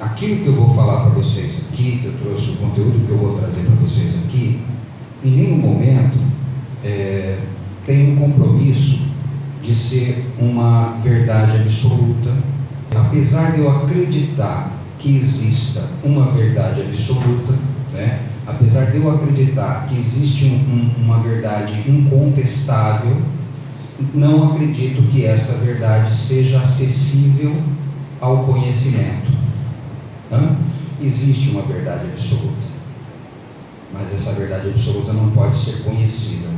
aquilo que eu vou falar para vocês aqui, que eu trouxe o conteúdo que eu vou trazer para vocês aqui, em nenhum momento tem um compromisso de ser uma verdade absoluta. Apesar de eu acreditar que exista uma verdade absoluta, né? Apesar de eu acreditar que existe uma verdade incontestável, não acredito que esta verdade seja acessível ao conhecimento. Existe uma verdade absoluta, mas essa verdade absoluta não pode ser conhecida,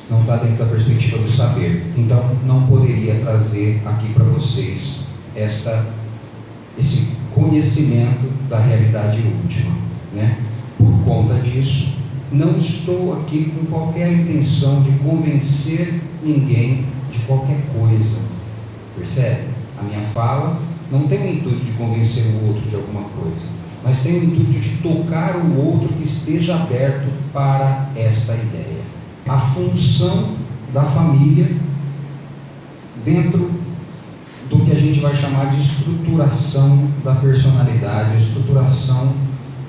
não está dentro da perspectiva do saber. Então não poderia trazer aqui para vocês esse conhecimento da realidade última, né? Por conta disso, não estou aqui com qualquer intenção de convencer ninguém de qualquer coisa, percebe? A minha fala não tem o intuito de convencer o outro de alguma coisa, mas tem o intuito de tocar o outro que esteja aberto para esta ideia. A função da família dentro do que a gente vai chamar de estruturação da personalidade, estruturação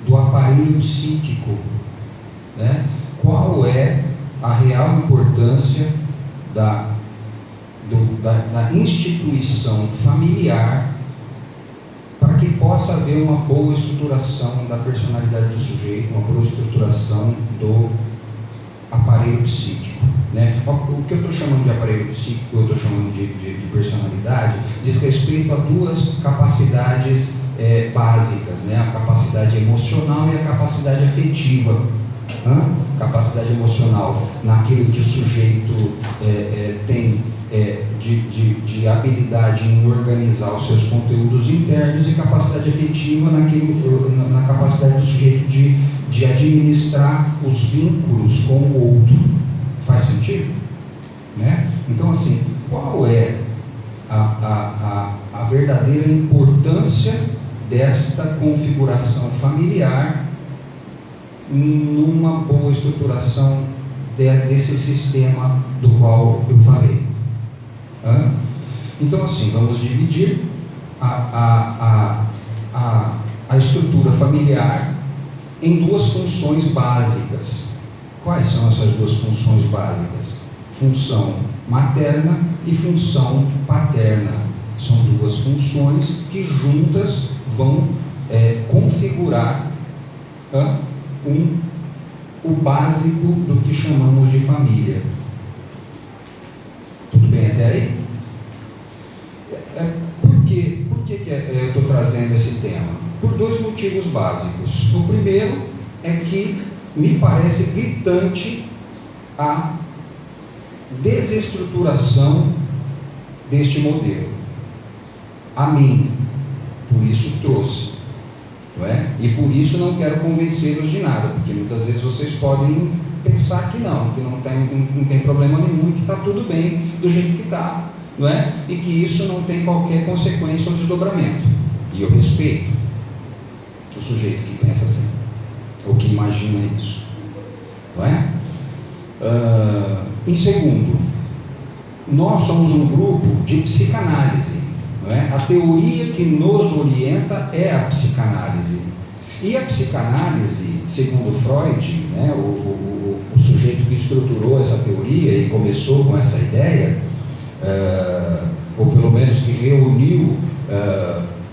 do aparelho psíquico, né? Qual é a real importância da instituição familiar para que possa haver uma boa estruturação da personalidade do sujeito, uma boa estruturação do aparelho psíquico, né? O que eu estou chamando de aparelho psíquico, eu estou chamando de personalidade, diz respeito a duas capacidades básicas, né? A capacidade emocional e a capacidade afetiva. Capacidade emocional naquilo que o sujeito tem de habilidade em organizar os seus conteúdos internos, e capacidade afetiva na capacidade do sujeito de administrar os vínculos com o outro. Faz sentido? Né? Então, assim, qual é a verdadeira importância desta configuração familiar numa boa estruturação desse sistema do qual eu falei? Então, assim, vamos dividir a estrutura familiar em duas funções básicas. Quais são essas duas funções básicas? Função materna e função paterna. São duas funções que juntas vão configurar o básico do que chamamos de família. Tudo bem até aí? Por que eu estou trazendo esse tema? Por dois motivos básicos. O primeiro é que me parece gritante a desestruturação deste modelo. A mim, por isso trouxe, não é? E por isso não quero convencê-los de nada, porque muitas vezes vocês podem pensar que não tem problema nenhum, e que está tudo bem do jeito que está, não é? E que isso não tem qualquer consequência ou desdobramento. E eu respeito o sujeito que pensa assim, ou que imagina isso, não é? Em segundo, nós somos um grupo de psicanálise, não é? A teoria que nos orienta é a psicanálise. E a psicanálise, segundo Freud, né, o sujeito que estruturou essa teoria e começou com essa ideia, ou pelo menos que reuniu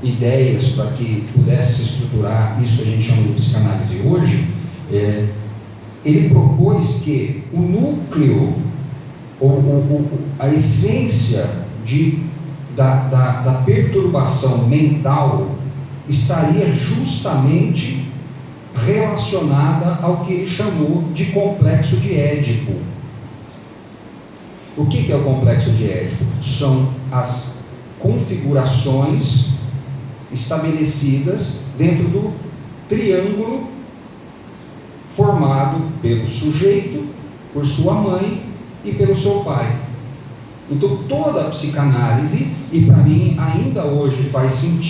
ideias para que pudesse se estruturar isso que a gente chama de psicanálise hoje, ele propôs que o núcleo, ou a essência da perturbação mental estaria justamente relacionada ao que ele chamou de complexo de Édipo. O que é o complexo de Édipo? São as configurações estabelecidas dentro do triângulo formado pelo sujeito, por sua mãe e pelo seu pai. Então toda a psicanálise, e para mim ainda hoje faz um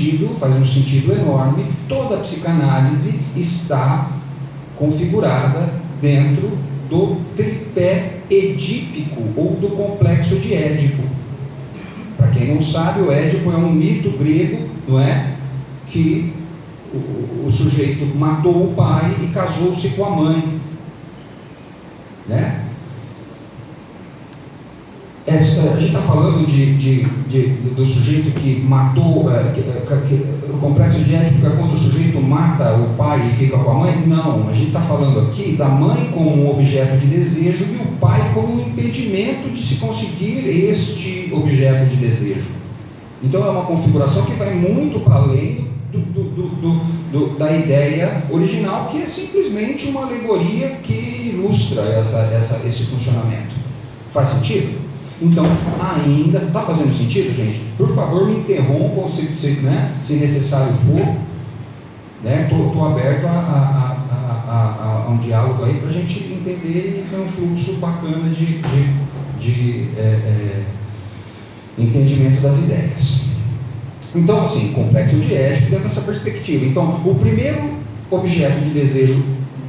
sentido enorme, toda a psicanálise está configurada dentro do tripé edípico, ou do complexo de Édipo. Para quem não sabe, o Édipo é um mito grego, não é? que o sujeito matou o pai e casou-se com a mãe, né? A gente está falando do sujeito que matou, o complexo de Édipo é quando o sujeito mata o pai e fica com a mãe? Não, a gente está falando aqui da mãe como um objeto de desejo e o pai como um impedimento de se conseguir este objeto de desejo. Então é uma configuração que vai muito para além da ideia original, que é simplesmente uma alegoria que ilustra esse funcionamento. Faz sentido? Então, ainda, está fazendo sentido, gente? Por favor, me interrompam se necessário for. Estou aberto a um diálogo aí para a gente entender e ter um fluxo bacana de entendimento das ideias. Então, assim, complexo de Édipo dentro dessa perspectiva. Então, o primeiro objeto de desejo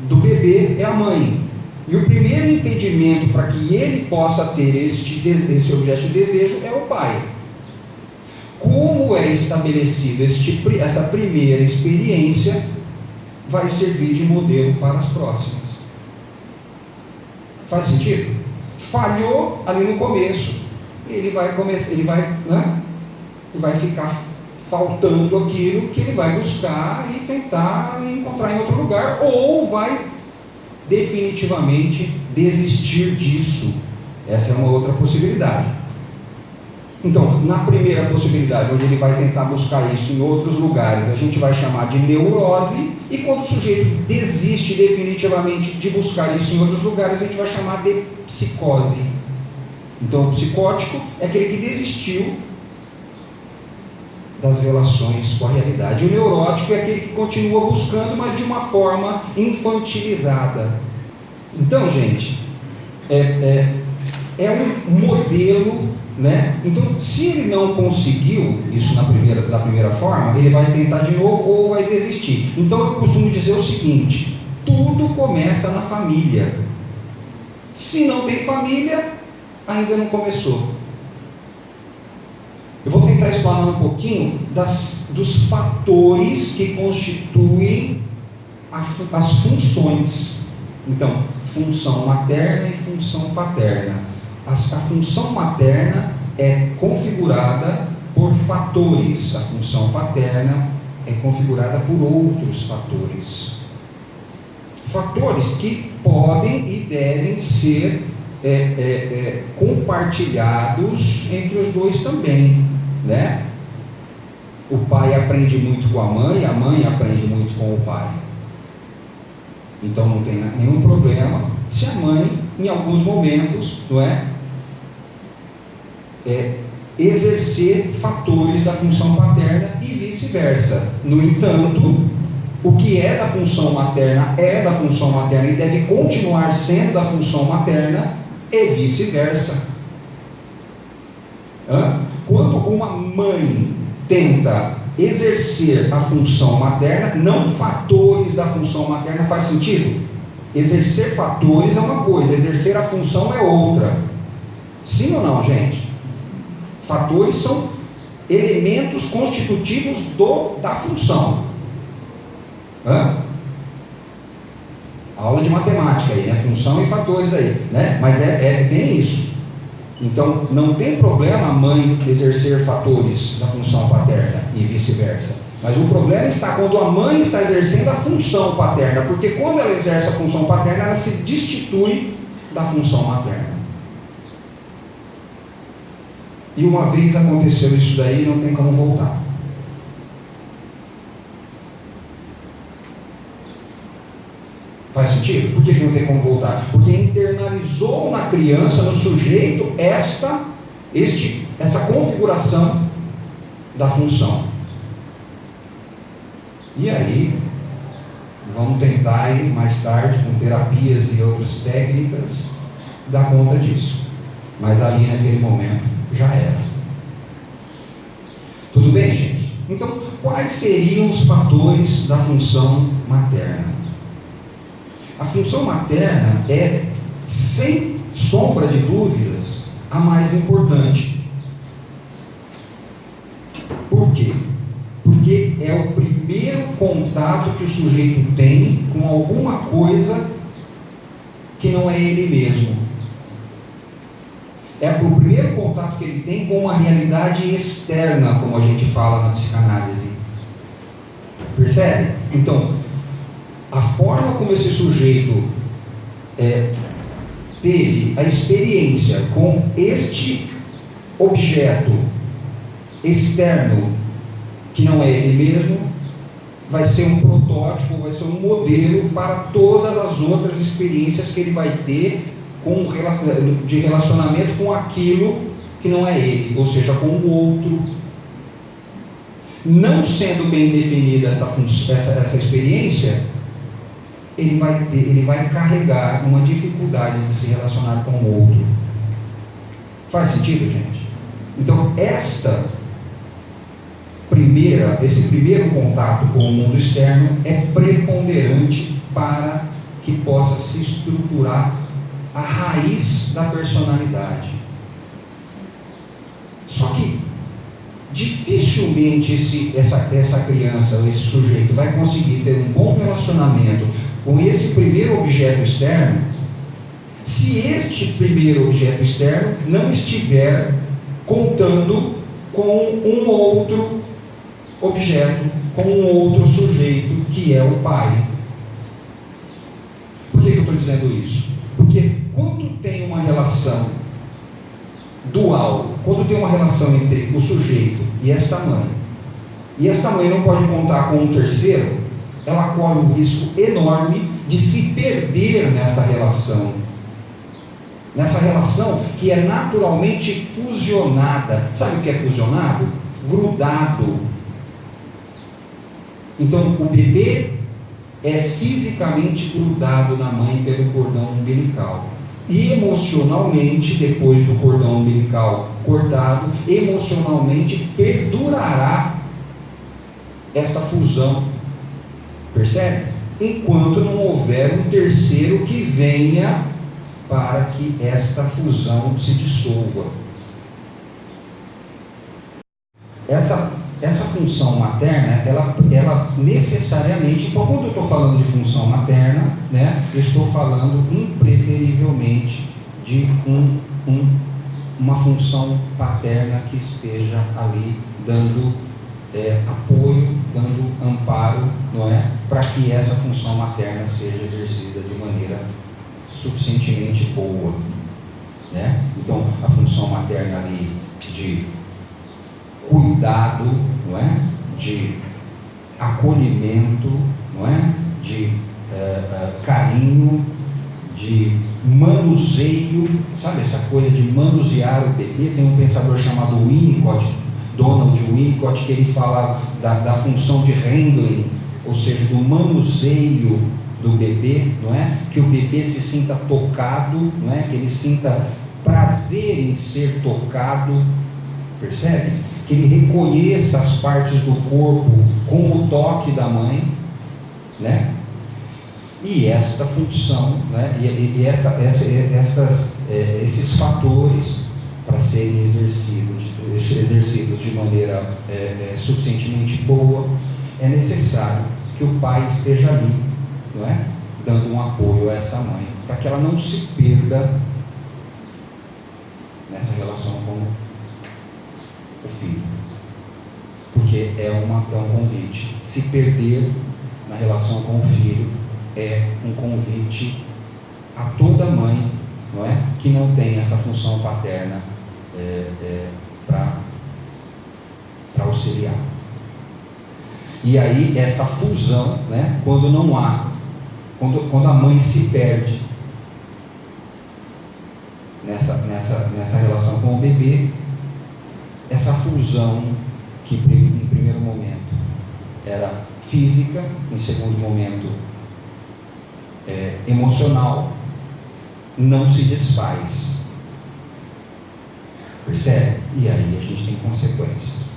do bebê é a mãe. E o primeiro impedimento para que ele possa ter esse objeto de desejo é o pai. Como é estabelecido essa primeira experiência, vai servir de modelo para as próximas. Faz sentido? Falhou ali no começo, ele vai ficar faltando aquilo que ele vai buscar e tentar encontrar em outro lugar, ou vai definitivamente desistir disso. Essa é uma outra possibilidade. Então, na primeira possibilidade, onde ele vai tentar buscar isso em outros lugares, a gente vai chamar de neurose, e quando o sujeito desiste definitivamente de buscar isso em outros lugares, a gente vai chamar de psicose. Então, o psicótico é aquele que desistiu das relações com a realidade. O neurótico é aquele que continua buscando, mas de uma forma infantilizada. Então, gente, é um modelo, né? Então, se ele não conseguiu isso da primeira forma, ele vai tentar de novo ou vai desistir. Então, eu costumo dizer o seguinte: tudo começa na família. Se não tem família, ainda não começou. Eu vou tentar explanar um pouquinho dos fatores que constituem as funções. Então, função materna e função paterna. A função materna é configurada por fatores, a função paterna é configurada por outros fatores. Fatores que podem e devem ser compartilhados entre os dois também, né? O pai aprende muito com a mãe aprende muito com o pai. Então não tem nenhum problema se a mãe, em alguns momentos, exercer fatores da função paterna e vice-versa. No entanto, o que é da função materna é da função materna e deve continuar sendo da função materna e vice-versa. Quando uma mãe tenta exercer a função materna, não fatores da função materna, faz sentido? Exercer fatores é uma coisa, exercer a função é outra. Sim ou não, gente? Fatores são elementos constitutivos da função. Aula de matemática aí, né? Função e fatores aí, né? Mas é bem isso. Então, não tem problema a mãe exercer fatores da função paterna e vice-versa. Mas o problema está quando a mãe está exercendo a função paterna, porque quando ela exerce a função paterna, ela se destitui da função materna. E uma vez aconteceu isso daí, não tem como voltar. Faz sentido? Por que não tem como voltar? Porque internalizou na criança, no sujeito, essa configuração da função. E aí, vamos tentar aí, mais tarde, com terapias e outras técnicas, dar conta disso. Mas ali naquele momento já era. Tudo bem, gente? Então, quais seriam os fatores da função materna? A função materna é, sem sombra de dúvidas, a mais importante. Por quê? Porque é primeiro contato que o sujeito tem com alguma coisa que não é ele mesmo. É o primeiro contato que ele tem com uma realidade externa, como a gente fala na psicanálise. Percebe? Então, a forma como esse sujeito teve a experiência com este objeto externo, que não é ele mesmo, vai ser um protótipo, vai ser um modelo para todas as outras experiências que ele vai ter de relacionamento com aquilo que não é ele, ou seja, com o outro. Não sendo bem definida essa experiência, ele vai carregar uma dificuldade de se relacionar com o outro. Faz sentido, gente? Então, esse primeiro contato com o mundo externo é preponderante para que possa se estruturar a raiz da personalidade. Só que dificilmente essa criança, ou esse sujeito, vai conseguir ter um bom relacionamento com esse primeiro objeto externo, se este primeiro objeto externo não estiver contando com um outro objeto, com um outro sujeito, que é o pai. Por que eu estou dizendo isso? Porque quando tem uma relação dual, quando tem uma relação entre o sujeito e esta mãe não pode contar com um terceiro, ela corre um risco enorme de se perder nessa relação que é naturalmente fusionada. Sabe o que é fusionado? Grudado. Então o bebê é fisicamente grudado na mãe pelo cordão umbilical. E emocionalmente, depois do cordão umbilical cortado, emocionalmente perdurará esta fusão. Percebe? Enquanto não houver um terceiro que venha para que esta fusão se dissolva. Essa função materna, ela necessariamente, então quando eu estou falando de função materna, né, eu estou falando impreterivelmente de uma função paterna que esteja ali dando apoio, dando amparo, não é, para que essa função materna seja exercida de maneira suficientemente boa, né? Então a função materna ali de cuidado, não é? De acolhimento, não é? De carinho, de manuseio, sabe essa coisa de manusear o bebê? Tem um pensador chamado Winnicott, Donald Winnicott, que ele fala da função de handling, ou seja, do manuseio do bebê, não é? Que o bebê se sinta tocado, não é? Que ele sinta prazer em ser tocado, percebe? Que ele reconheça as partes do corpo com o toque da mãe, né? E esta função, né? Esses fatores para serem exercidos de maneira suficientemente boa, é necessário que o pai esteja ali, não é? Dando um apoio a essa mãe, para que ela não se perda nessa relação com o filho, porque é um convite. Se perder na relação com o filho é um convite a toda mãe, não é? Que não tem essa função paterna para auxiliar. E aí essa fusão, né? Quando não há, quando a mãe se perde nessa relação com o bebê, essa fusão que em primeiro momento era física, em segundo momento emocional, não se desfaz. Percebe? E aí a gente tem consequências.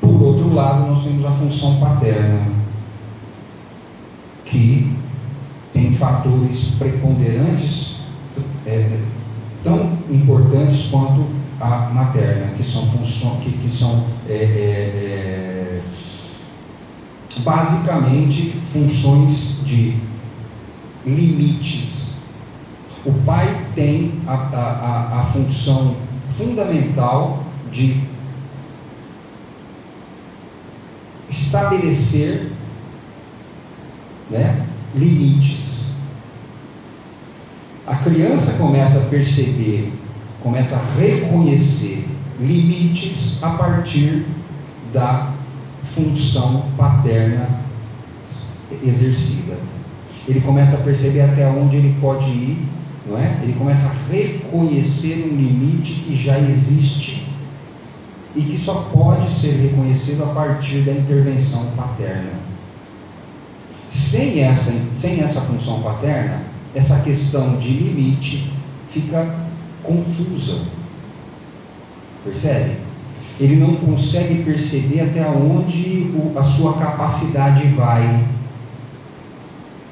Por outro lado, nós temos a função paterna, que tem fatores preponderantes, tão importantes quanto a materna, que são basicamente funções de limites. O pai tem a função fundamental de estabelecer, né, limites. A criança começa a perceber, começa a reconhecer limites a partir da função paterna exercida. Ele começa a perceber até onde ele pode ir, não é? Ele começa a reconhecer um limite que já existe e que só pode ser reconhecido a partir da intervenção paterna. Sem essa função paterna, essa questão de limite fica confusa. Percebe? Ele não consegue perceber até onde a sua capacidade vai,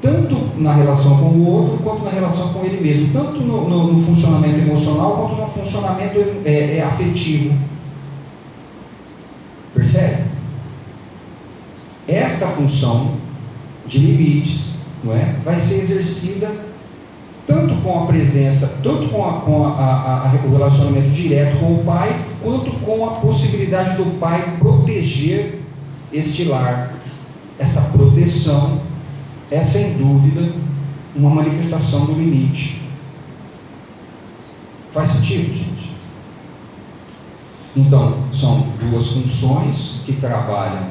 tanto na relação com o outro, quanto na relação com ele mesmo, tanto no funcionamento emocional, quanto no funcionamento afetivo. Percebe? Esta função de limites, não é, vai ser exercida tanto com a presença, tanto com o relacionamento direto com o pai, quanto com a possibilidade do pai proteger este lar. Esta proteção é, sem dúvida, uma manifestação do limite. Faz sentido, gente? Então, são duas funções que trabalham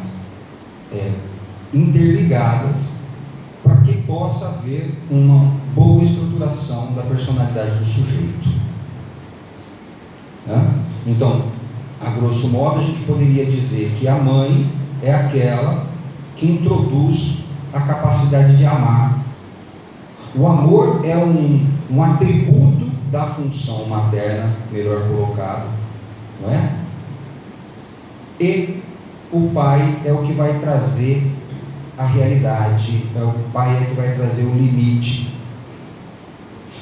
interligadas para que possa haver uma boa estruturação da personalidade do sujeito. Então, a grosso modo, a gente poderia dizer que a mãe é aquela que introduz a capacidade de amar. O amor é um atributo da função materna, melhor colocado, não é? E o pai é o que vai trazer a realidade, o pai é que vai trazer o limite.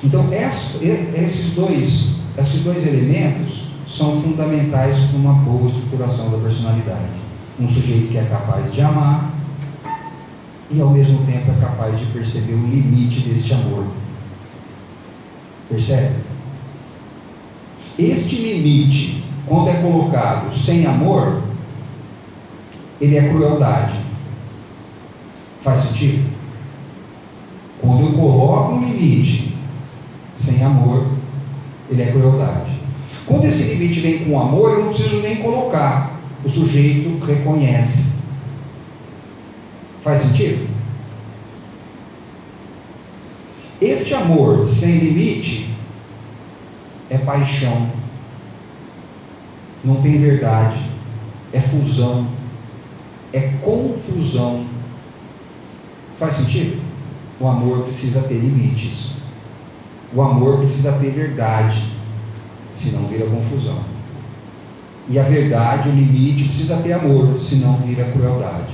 Então, esses dois elementos são fundamentais para uma boa estruturação da personalidade. Um sujeito que é capaz de amar e ao mesmo tempo é capaz de perceber o limite deste amor. Percebe? Este limite, quando é colocado sem amor, ele é crueldade. Faz sentido? Quando eu coloco um limite sem amor, ele é crueldade. Quando esse limite vem com amor, eu não preciso nem colocar. O sujeito reconhece. Faz sentido? Este amor sem limite é paixão. Não tem verdade. É fusão. É confusão. Faz sentido? O amor precisa ter limites. O amor precisa ter verdade, senão vira confusão. E a verdade, o limite, precisa ter amor, senão vira crueldade.